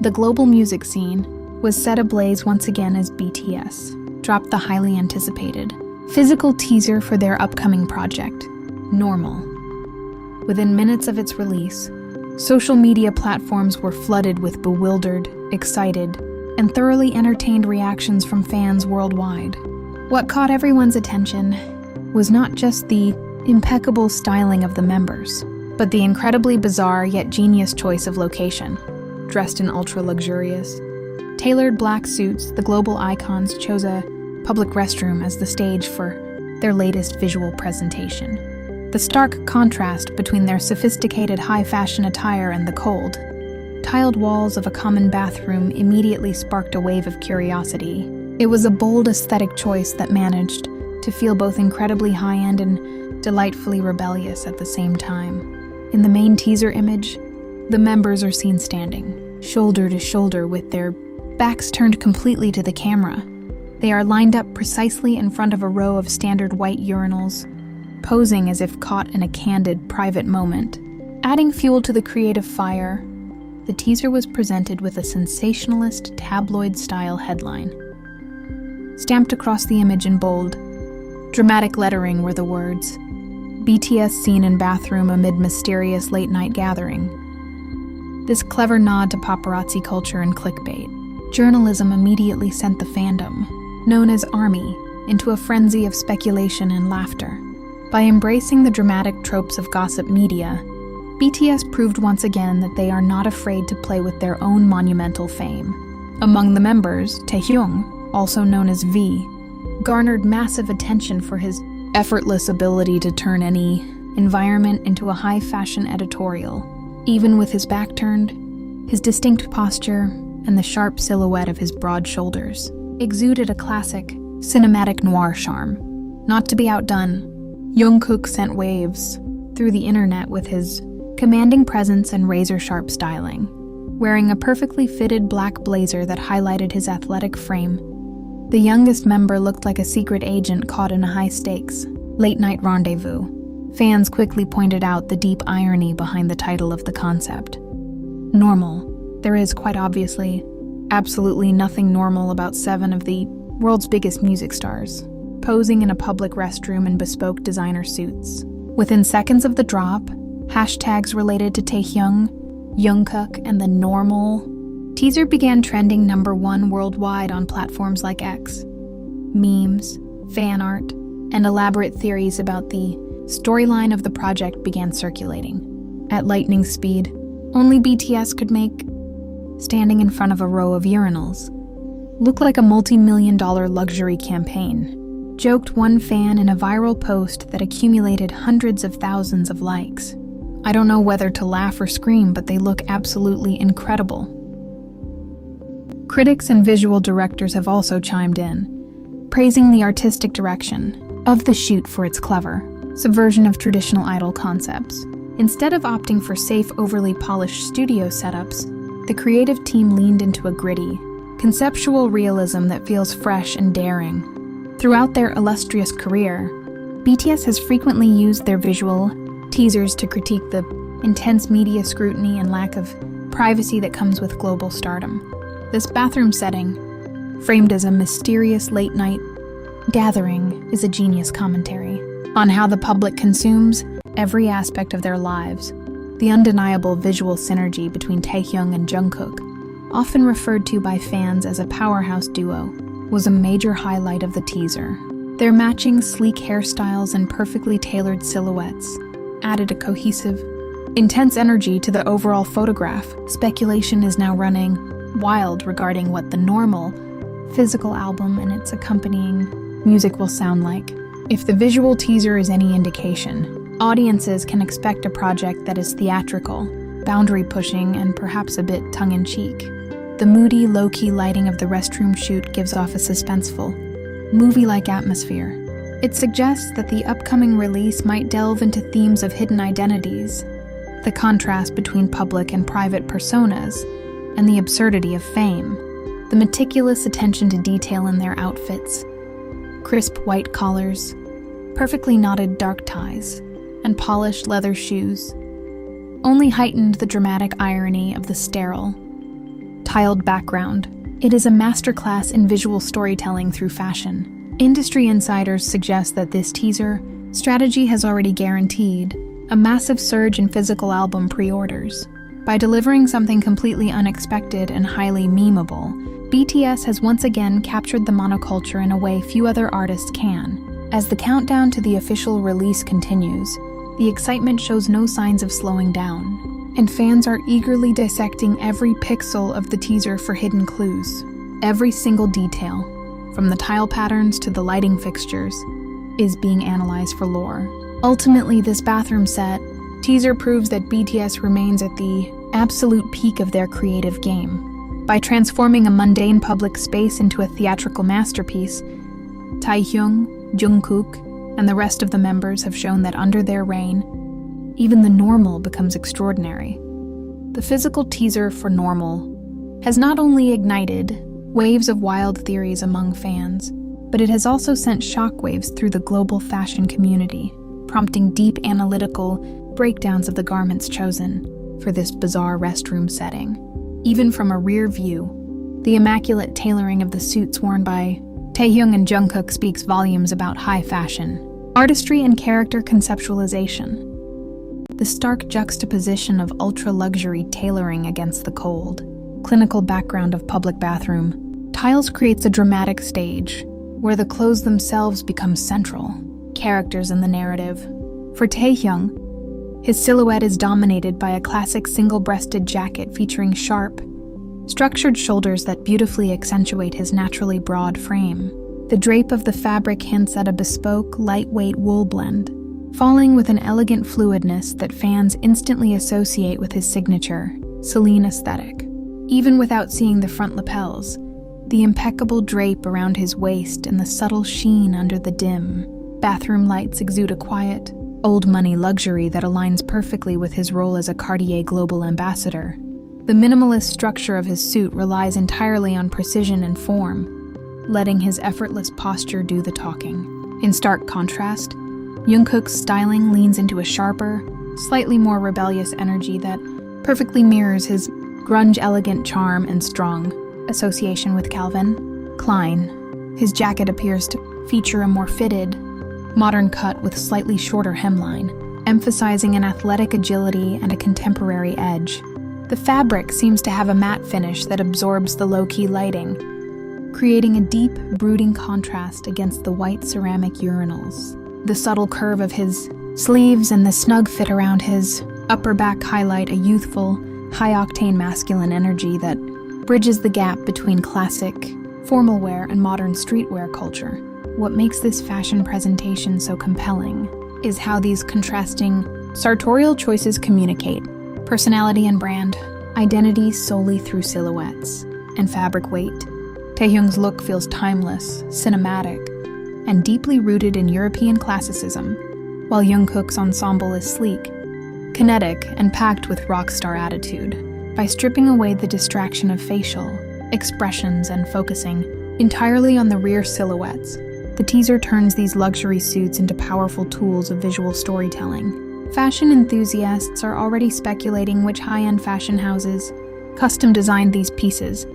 The global music scene was set ablaze once again as BTS dropped the highly anticipated physical teaser for their upcoming project, Normal. Within minutes of its release, social media platforms were flooded with bewildered, excited, and thoroughly entertained reactions from fans worldwide. What caught everyone's attention was not just the impeccable styling of the members, but the incredibly bizarre yet genius choice of location. Dressed in ultra-luxurious, tailored black suits, the global icons chose a public restroom as the stage for their latest visual presentation. The stark contrast between their sophisticated high-fashion attire and the cold, tiled walls of a common bathroom immediately sparked a wave of curiosity. It was a bold aesthetic choice that managed to feel both incredibly high-end and delightfully rebellious at the same time. In the main teaser image, the members are seen standing, shoulder to shoulder with their backs turned completely to the camera. They are lined up precisely in front of a row of standard white urinals, posing as if caught in a candid, private moment. Adding fuel to the creative fire, the teaser was presented with a sensationalist, tabloid-style headline. Stamped across the image in bold, dramatic lettering were the words, BTS seen in bathroom amid mysterious late-night gathering. This clever nod to paparazzi culture and clickbait, journalism immediately sent the fandom, known as ARMY, into a frenzy of speculation and laughter. By embracing the dramatic tropes of gossip media, BTS proved once again that they are not afraid to play with their own monumental fame. Among the members, Taehyung, also known as V, garnered massive attention for his effortless ability to turn any environment into a high-fashion editorial. Even with his back turned, his distinct posture and the sharp silhouette of his broad shoulders exuded a classic, cinematic noir charm. Not to be outdone, Jungkook sent waves through the internet with his commanding presence and razor-sharp styling. Wearing a perfectly fitted black blazer that highlighted his athletic frame, the youngest member looked like a secret agent caught in a high-stakes, late-night rendezvous. Fans quickly pointed out the deep irony behind the title of the concept. Normal. There is, quite obviously, absolutely nothing normal about 7 of the world's biggest music stars, posing in a public restroom in bespoke designer suits. Within seconds of the drop, hashtags related to Taehyung, Jungkook, and the Normal teaser began trending #1 worldwide on platforms like X. Memes, fan art, and elaborate theories about the storyline of the project began circulating. At lightning speed, only BTS could make standing in front of a row of urinals look like a multi-million-dollar luxury campaign, joked one fan in a viral post that accumulated hundreds of thousands of likes. I don't know whether to laugh or scream, but they look absolutely incredible. Critics and visual directors have also chimed in, praising the artistic direction of the shoot for its clever subversion of traditional idol concepts. Instead of opting for safe, overly polished studio setups, the creative team leaned into a gritty, conceptual realism that feels fresh and daring. Throughout their illustrious career, BTS has frequently used their visual teasers to critique the intense media scrutiny and lack of privacy that comes with global stardom. This bathroom setting, framed as a mysterious late-night gathering, is a genius commentary on how the public consumes every aspect of their lives. The undeniable visual synergy between Taehyung and Jungkook, often referred to by fans as a powerhouse duo, was a major highlight of the teaser. Their matching sleek hairstyles and perfectly tailored silhouettes added a cohesive, intense energy to the overall photograph. Speculation is now running wild regarding what the Normal physical album and its accompanying music will sound like. If the visual teaser is any indication, audiences can expect a project that is theatrical, boundary-pushing, and perhaps a bit tongue-in-cheek. The moody, low-key lighting of the restroom shoot gives off a suspenseful, movie-like atmosphere. It suggests that the upcoming release might delve into themes of hidden identities, the contrast between public and private personas, and the absurdity of fame. The meticulous attention to detail in their outfits, crisp white collars, perfectly knotted dark ties, and polished leather shoes, only heightened the dramatic irony of the sterile, tiled background. It is a masterclass in visual storytelling through fashion. Industry insiders suggest that this teaser strategy has already guaranteed a massive surge in physical album pre-orders. By delivering something completely unexpected and highly memeable, BTS has once again captured the monoculture in a way few other artists can. As the countdown to the official release continues, the excitement shows no signs of slowing down, and fans are eagerly dissecting every pixel of the teaser for hidden clues. Every single detail, from the tile patterns to the lighting fixtures, is being analyzed for lore. Ultimately, this bathroom set teaser proves that BTS remains at the absolute peak of their creative game. By transforming a mundane public space into a theatrical masterpiece, Taehyung, Jungkook, and the rest of the members have shown that under their reign, even the normal becomes extraordinary. The physical teaser for Normal has not only ignited waves of wild theories among fans, but it has also sent shockwaves through the global fashion community, prompting deep analytical breakdowns of the garments chosen for this bizarre restroom setting. Even from a rear view, the immaculate tailoring of the suits worn by Taehyung and Jungkook speaks volumes about high fashion, artistry, and character conceptualization. The stark juxtaposition of ultra-luxury tailoring against the cold, clinical background of public bathroom tiles creates a dramatic stage where the clothes themselves become central characters in the narrative. For Taehyung, his silhouette is dominated by a classic single-breasted jacket featuring sharp, structured shoulders that beautifully accentuate his naturally broad frame. The drape of the fabric hints at a bespoke, lightweight wool blend, falling with an elegant fluidness that fans instantly associate with his signature, Celine aesthetic. Even without seeing the front lapels, the impeccable drape around his waist and the subtle sheen under the dim bathroom lights exude a quiet, old-money luxury that aligns perfectly with his role as a Cartier global ambassador. The minimalist structure of his suit relies entirely on precision and form, letting his effortless posture do the talking. In stark contrast, Jungkook's styling leans into a sharper, slightly more rebellious energy that perfectly mirrors his grunge elegant charm and strong association with Calvin Klein. His jacket appears to feature a more fitted, modern cut with slightly shorter hemline, emphasizing an athletic agility and a contemporary edge. The fabric seems to have a matte finish that absorbs the low-key lighting, creating a deep, brooding contrast against the white ceramic urinals. The subtle curve of his sleeves and the snug fit around his upper back highlight a youthful, high-octane masculine energy that bridges the gap between classic, formal wear and modern streetwear culture. What makes this fashion presentation so compelling is how these contrasting, sartorial choices communicate personality and brand, identity solely through silhouettes, and fabric weight. Taehyung's look feels timeless, cinematic, and deeply rooted in European classicism, while Jungkook's ensemble is sleek, kinetic, and packed with rock star attitude. By stripping away the distraction of facial expressions and focusing entirely on the rear silhouettes, the teaser turns these luxury suits into powerful tools of visual storytelling. Fashion enthusiasts are already speculating which high-end fashion houses custom-designed these pieces,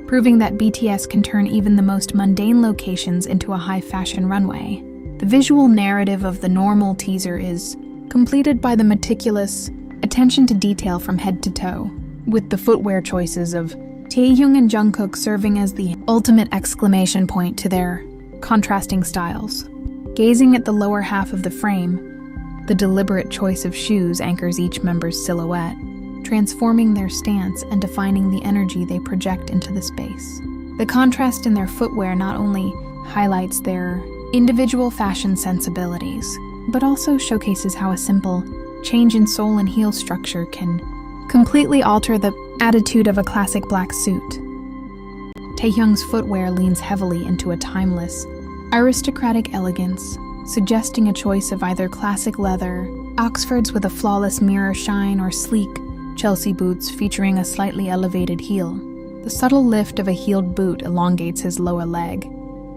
proving that BTS can turn even the most mundane locations into a high-fashion runway. The visual narrative of the Normal teaser is completed by the meticulous attention to detail from head to toe, with the footwear choices of Taehyung and Jungkook serving as the ultimate exclamation point to their contrasting styles. Gazing at the lower half of the frame, the deliberate choice of shoes anchors each member's silhouette, transforming their stance and defining the energy they project into the space. The contrast in their footwear not only highlights their individual fashion sensibilities, but also showcases how a simple change in sole and heel structure can completely alter the attitude of a classic black suit. Taehyung's footwear leans heavily into a timeless, aristocratic elegance, suggesting a choice of either classic leather, Oxfords with a flawless mirror shine, or sleek Chelsea boots featuring a slightly elevated heel. The subtle lift of a heeled boot elongates his lower leg,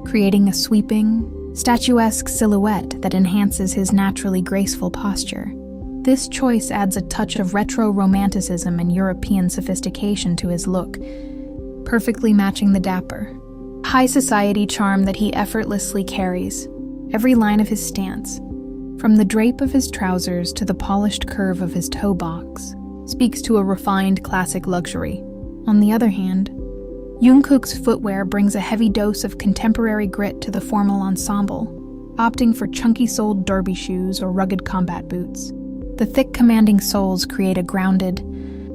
creating a sweeping, statuesque silhouette that enhances his naturally graceful posture. This choice adds a touch of retro romanticism and European sophistication to his look, perfectly matching the dapper, high society charm that he effortlessly carries. Every line of his stance, from the drape of his trousers to the polished curve of his toe box, speaks to a refined classic luxury. On the other hand, Jungkook's footwear brings a heavy dose of contemporary grit to the formal ensemble, opting for chunky-soled derby shoes or rugged combat boots. The thick, commanding soles create a grounded,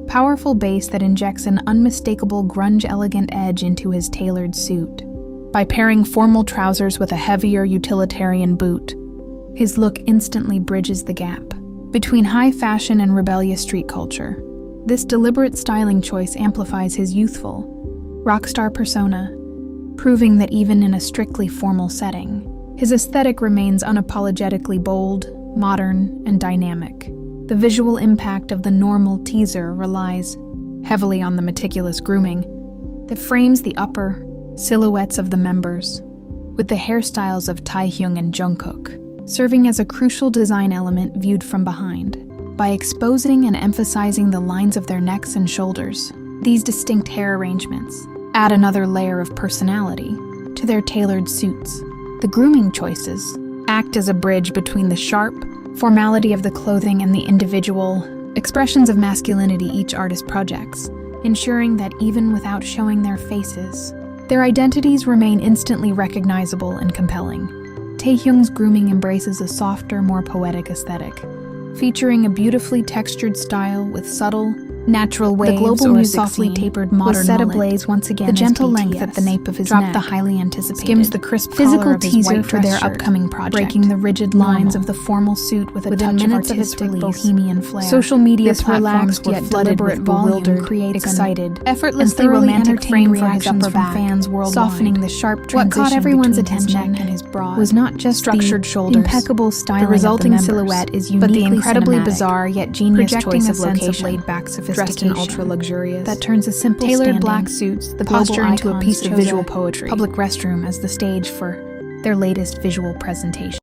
powerful base that injects an unmistakable grunge-elegant edge into his tailored suit. By pairing formal trousers with a heavier utilitarian boot, his look instantly bridges the gap between high fashion and rebellious street culture. This deliberate styling choice amplifies his youthful, rock star persona, proving that even in a strictly formal setting, his aesthetic remains unapologetically bold, modern, and dynamic. The visual impact of the normal teaser relies heavily on the meticulous grooming that frames the upper silhouettes of the members, with the hairstyles of Taehyung and Jungkook serving as a crucial design element viewed from behind. By exposing and emphasizing the lines of their necks and shoulders, these distinct hair arrangements add another layer of personality to their tailored suits. The grooming choices act as a bridge between the sharp formality of the clothing and the individual expressions of masculinity each artist projects, ensuring that even without showing their faces, their identities remain instantly recognizable and compelling. Taehyung's grooming embraces a softer, more poetic aesthetic, featuring a beautifully textured style with subtle, natural waves. The global or music softly scene tapered modern was set mullet. ablaze once again. The gentle as length BTS at the nape of his dropped neck the highly anticipated skims the crisp physical collar of his teaser white for their dress shirt, upcoming project, breaking the rigid lines Normal. of the formal suit with a Within touch of minutes of its artistic release, bohemian flair. Social media This platforms relaxed were yet flooded deliberate with volume bewildered, creates excited, an effortlessly thoroughly romantic entertained frame reactions reactions from back, fans worldwide. softening the sharp What transition caught everyone's between his attention neck and his broad was not just structured the shoulders. impeccable styling The resulting of the silhouette is but the uniquely incredibly cinematic, bizarre yet genius projecting choice a of sense of location, laid-back dressed in sophistication ultra-luxurious that turns a simple tailored standing black suits, the posture global into a icons piece of chose visual a poetry. public restroom as the stage for their latest visual presentation.